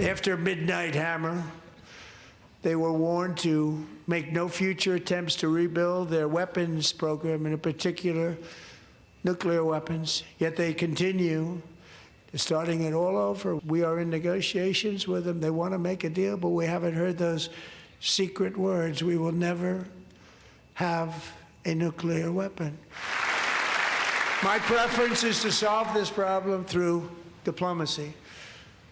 After Midnight Hammer, they were warned to make no future attempts to rebuild their weapons program, and in particular, nuclear weapons. Yet they continue, starting it all over. We are in negotiations with them. They want to make a deal, but we haven't heard those secret words. We will never have a nuclear weapon. My preference is to solve this problem through diplomacy.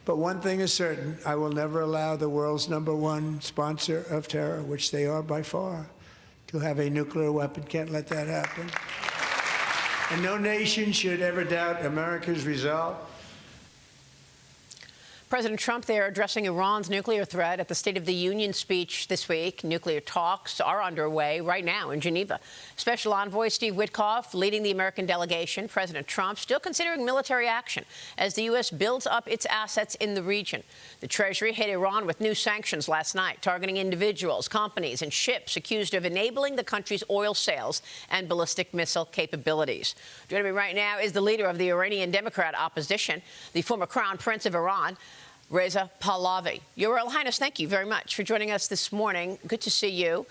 But one thing is certain, I will never allow the world's #1 sponsor of terror, which they are by far, to have a nuclear weapon. Can't let that happen. And no nation should ever doubt America's resolve. President Trump there addressing Iran's nuclear threat at the State of the Union speech this week. Nuclear talks are underway right now in Geneva. Special Envoy Steve Witkoff leading the American delegation. President Trump still considering military action as the U.S. builds up its assets in the region. The Treasury hit Iran with new sanctions last night, targeting individuals, companies, and ships accused of enabling the country's oil sales and ballistic missile capabilities. Joining me right now is the leader of the Iranian Democratic Opposition, the former Crown Prince of Iran, Reza Pahlavi. Your Royal Highness, thank you very much for joining us this morning. Good to see you.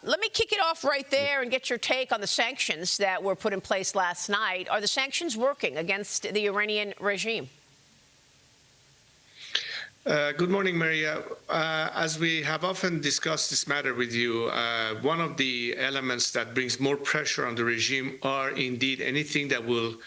Let me kick it off right there and get your take on the sanctions that were put in place last night. Are the sanctions working against the Iranian regime? Good morning, Maria. As we have often discussed this matter with you, one of the elements that brings more pressure on the regime are indeed anything that will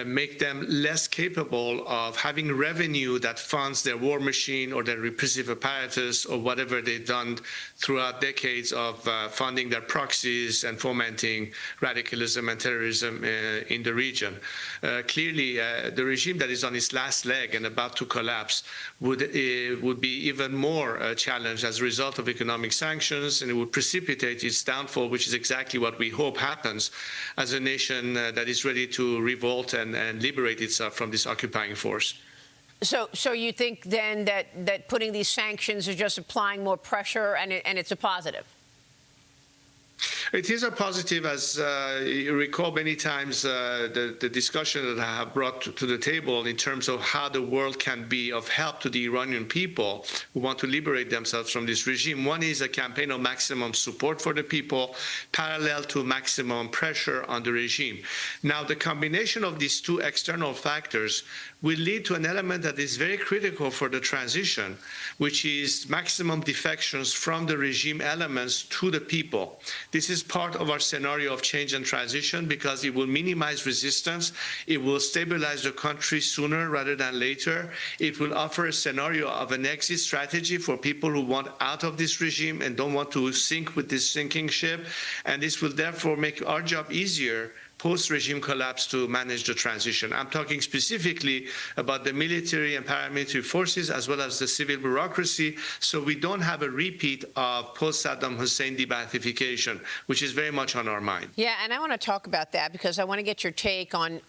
make them less capable of having revenue that funds their war machine or their repressive apparatus or whatever they've done throughout decades of funding their proxies and fomenting radicalism and terrorism in the region. Clearly, the regime that is on its last leg and about to collapse would be even more challenged as a result of economic sanctions, and it would precipitate its downfall, which is exactly what we hope happens as a nation that is ready to revolt and liberate itself from this occupying force. So you think then that putting these sanctions is just applying more pressure and it's a positive? It is a positive, as you recall many times the discussion that I have brought to the table in terms of how the world can be of help to the Iranian people who want to liberate themselves from this regime. One is a campaign of maximum support for the people, parallel to maximum pressure on the regime. Now, the combination of these two external factors will lead to an element that is very critical for the transition, which is maximum defections from the regime elements to the people. This is part of our scenario of change and transition because it will minimize resistance. It will stabilize the country sooner rather than later. It will offer a scenario of an exit strategy for people who want out of this regime and don't want to sink with this sinking ship. And this will therefore make our job easier post-regime collapse to manage the transition. I'm talking specifically about the military and paramilitary forces as well as the civil bureaucracy, so we don't have a repeat of post-Saddam Hussein de-Baathification, which is very much on our mind. Yeah, and I want to talk about that because I want to get your take on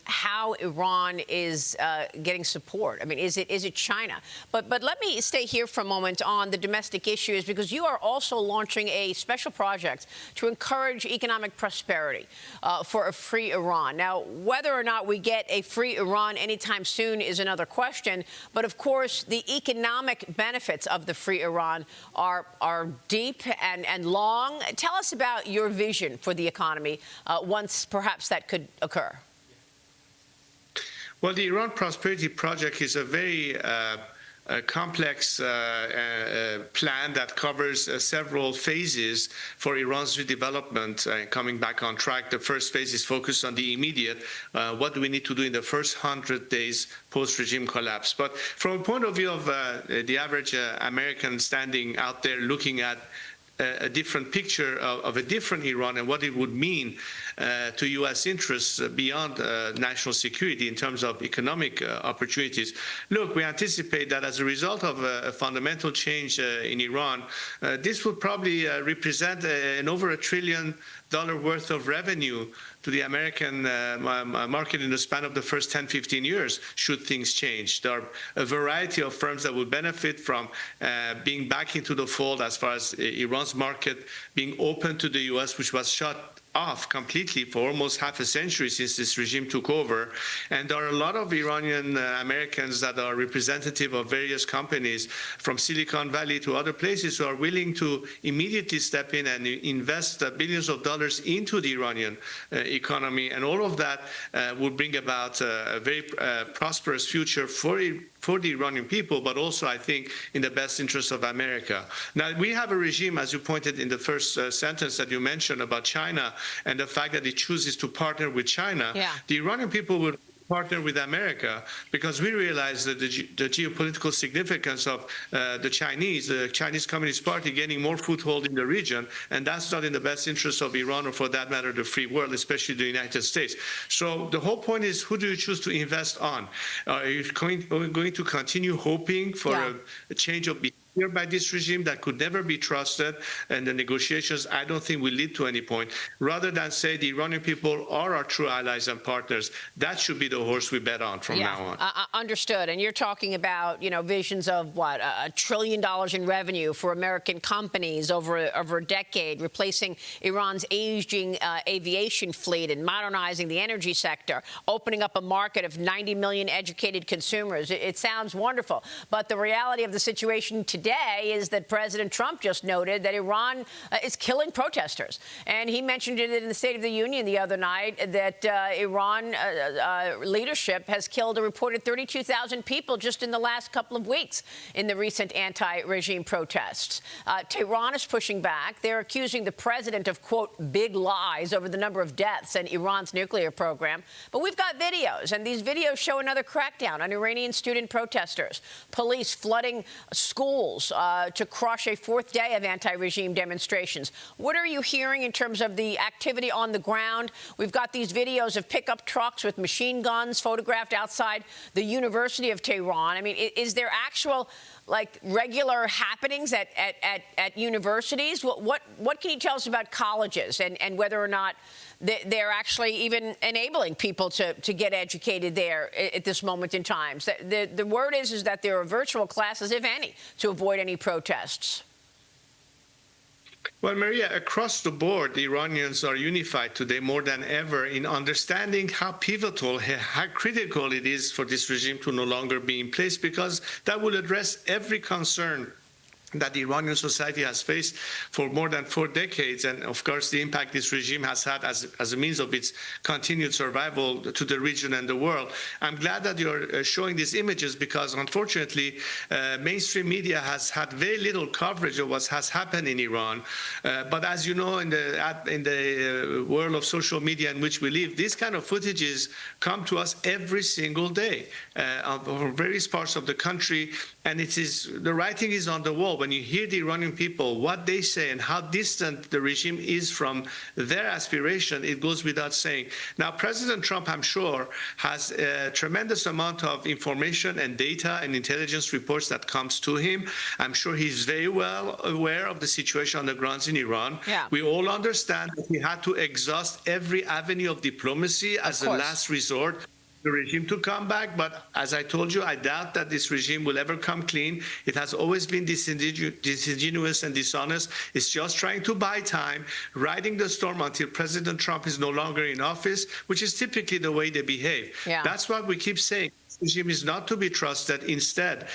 how Iran is getting support. I mean, is it China? But let me stay here for a moment on the domestic issues because you are also launching a special project to encourage economic prosperity for a free Iran. Now, whether or not we get a free Iran anytime soon is another question. But of course, the economic benefits of the free Iran are deep and long. Tell us about your vision for the economy once perhaps that could occur. Well, the Iran Prosperity Project is a very a complex plan that covers several phases for Iran's redevelopment coming back on track. The first phase is focused on the immediate. What do we need to do in the first 100 days post-regime collapse? But from a point of view of the average American standing out there looking at a different picture of a different Iran and what it would mean to U.S. interests beyond national security in terms of economic opportunities. Look, we anticipate that as a result of a fundamental change in Iran, this would probably represent an over $1 trillion worth of revenue to the American market in the span of the first 10, 15 years, should things change. There are a variety of firms that will benefit from being back into the fold as far as Iran's market being open to the U.S., which was shut off completely for almost half a century since this regime took over. And there are a lot of Iranian Americans that are representative of various companies from Silicon Valley to other places who are willing to immediately step in and invest billions of dollars into the Iranian economy. And all of that would bring about a very prosperous future for the Iranian people, but also, I think, in the best interest of America. Now, we have a regime, as you pointed in the first sentence that you mentioned about China and the fact that it chooses to partner with China. Yeah. The Iranian people would partner with America because we realize that the geopolitical significance of the Chinese Communist Party gaining more foothold in the region, and that's not in the best interest of Iran or, for that matter, the free world, especially the United States. So the whole point is, who do you choose to invest on? Are you going to continue hoping for a change of behavior by this regime that could never be trusted, and the negotiations, I don't think, will lead to any point, rather than say the Iranian people are our true allies and partners? That should be the horse we bet on from now on. Understood. And you're talking about, visions of what, $1 trillion in revenue for American companies over a decade, replacing Iran's aging aviation fleet and modernizing the energy sector, opening up a market of 90 million educated consumers. It sounds wonderful. But the reality of the situation today is that President Trump just noted that Iran is killing protesters. And he mentioned it in the State of the Union the other night that Iran leadership has killed a reported 32,000 people just in the last couple of weeks in the recent anti-regime protests. Tehran is pushing back. They're accusing the president of, quote, big lies over the number of deaths and Iran's nuclear program. But we've got videos, and these videos show another crackdown on Iranian student protesters, police flooding schools to crush a fourth day of anti-regime demonstrations. What are you hearing in terms of the activity on the ground? We've got these videos of pickup trucks with machine guns photographed outside the University of Tehran. I mean, is there actual, regular happenings at universities? What can you tell us about colleges and whether or not they're actually even enabling people to get educated there at this moment in time? The word is that there are virtual classes, if any, to avoid any protests. Well, Maria, across the board, the Iranians are unified today more than ever in understanding how pivotal, how critical it is for this regime to no longer be in place, because that will address every concern that the Iranian society has faced for more than 4 decades, and of course the impact this regime has had as a means of its continued survival to the region and the world. I'm glad that you're showing these images, because unfortunately mainstream media has had very little coverage of what has happened in Iran. But as you know, in the world of social media in which we live, these kind of footages come to us every single day from various parts of the country, and the writing is on the wall. When you hear the Iranian people, what they say and how distant the regime is from their aspiration, it goes without saying. Now, President Trump, I'm sure, has a tremendous amount of information and data and intelligence reports that comes to him. I'm sure he's very well aware of the situation on the grounds in Iran. Yeah. We all understand that he had to exhaust every avenue of diplomacy as a last resort, the regime to come back. But as I told you, I doubt that this regime will ever come clean. It has always been disingenuous and dishonest. It's just trying to buy time, riding the storm until President Trump is no longer in office, which is typically the way they behave. Yeah. That's what we keep saying. This regime is not to be trusted. Instead,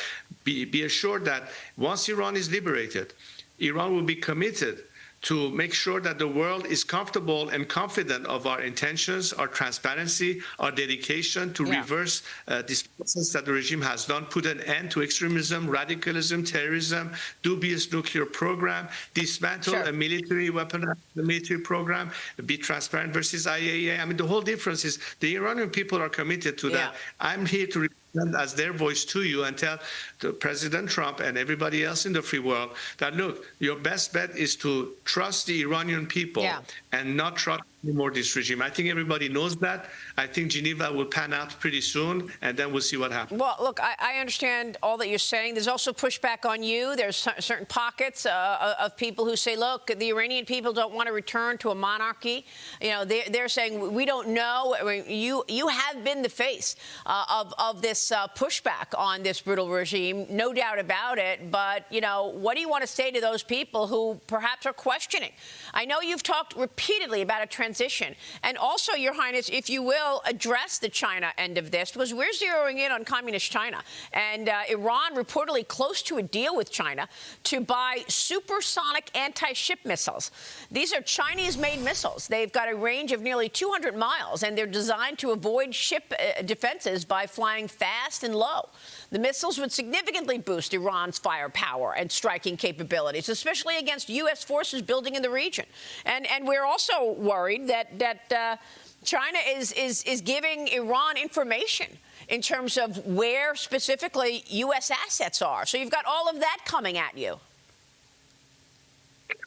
be assured that once Iran is liberated, Iran will be committed to make sure that the world is comfortable and confident of our intentions, our transparency, our dedication to reverse this process that the regime has done, put an end to extremism, radicalism, terrorism, dubious nuclear program, dismantle a military weapon, the military program, be transparent versus IAEA. I mean, the whole difference is the Iranian people are committed to that. I'm here to represent as their voice to you and tell President Trump and everybody else in the free world that, look, your best bet is to trust the Iranian people and not trust anymore this regime. I think everybody knows that. I think Geneva will pan out pretty soon, and then we'll see what happens. Well, look, I understand all that you're saying. There's also pushback on you. There's certain pockets of people who say, look, the Iranian people don't want to return to a monarchy. You know, they're saying, we don't know. I mean, you have been the face of this pushback on this brutal regime, no doubt about it. But, you know, what do you want to say to those people who perhaps are questioning? I know you've talked repeatedly about a transition. And also, Your Highness, if you will, address the China end of this, because we're zeroing in on communist China. And Iran reportedly close to a deal with China to buy supersonic anti-ship missiles. These are Chinese-made missiles. They've got a range of nearly 200 miles, and they're designed to avoid ship defenses by flying fast and low. The missiles would significantly boost Iran's firepower and striking capabilities, especially against U.S. forces building in the region. And we're also worried that China is giving Iran information in terms of where specifically U.S. assets are. So you've got all of that coming at you.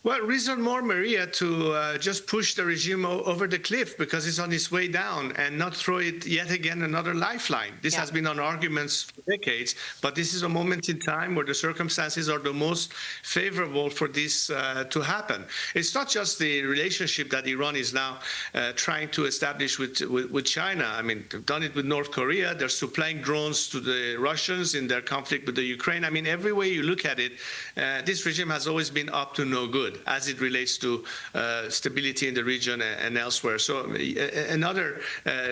Well, reason more, Maria, to just push the regime over the cliff because it's on its way down and not throw it yet again another lifeline. This has been on arguments for decades, but this is a moment in time where the circumstances are the most favorable for this to happen. It's not just the relationship that Iran is now trying to establish with China. I mean, they've done it with North Korea. They're supplying drones to the Russians in their conflict with the Ukraine. I mean, every way you look at it, this regime has always been up to no good as it relates to stability in the region and elsewhere. So another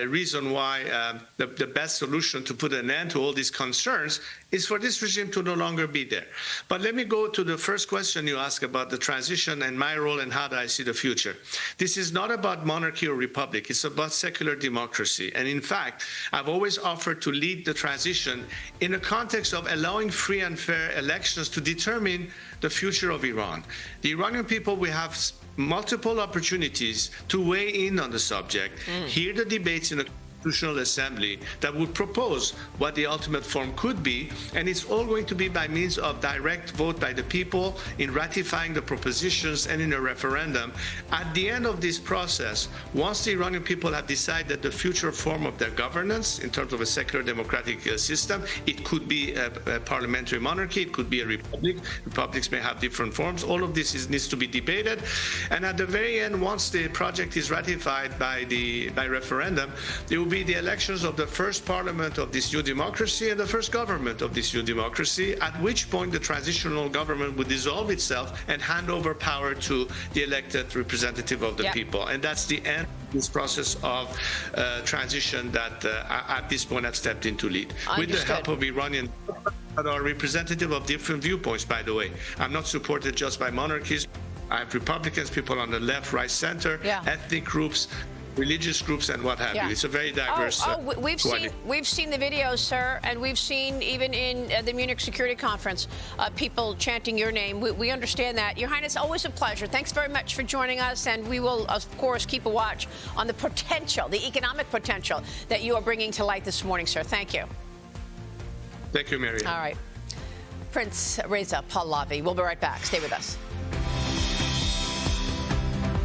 reason why the best solution to put an end to all these concerns is for this regime to no longer be there. But let me go to the first question you asked about the transition and my role and how do I see the future. This is not about monarchy or republic. It's about secular democracy. And in fact, I've always offered to lead the transition in a context of allowing free and fair elections to determine the future of Iran. The Iranian people, we have multiple opportunities to weigh in on the subject, hear the debates in a Constitutional Assembly that would propose what the ultimate form could be, and it's all going to be by means of direct vote by the people in ratifying the propositions and in a referendum. At the end of this process, once the Iranian people have decided the future form of their governance in terms of a secular democratic system, it could be a parliamentary monarchy, it could be a republic. Republics may have different forms. All of this needs to be debated. And at the very end, once the project is ratified by referendum, there will be the elections of the first parliament of this new democracy and the first government of this new democracy, at which point the transitional government would dissolve itself and hand over power to the elected representative of the people. And that's the end of this process of transition that at this point I've stepped in to lead. With the help of Iranian that are representative of different viewpoints, by the way. I'm not supported just by monarchies. I have Republicans, people on the left, right, center, ethnic groups, religious groups, and what have you. It's a very diverse we've seen the videos, sir, and we've seen even in the Munich Security Conference people chanting your name. We understand that. Your Highness, always a pleasure. Thanks very much for joining us, and we will, of course, keep a watch on the potential, the economic potential that you are bringing to light this morning, sir. Thank you. Thank you, Mary. All right. Prince Reza Pahlavi. We'll be right back. Stay with us.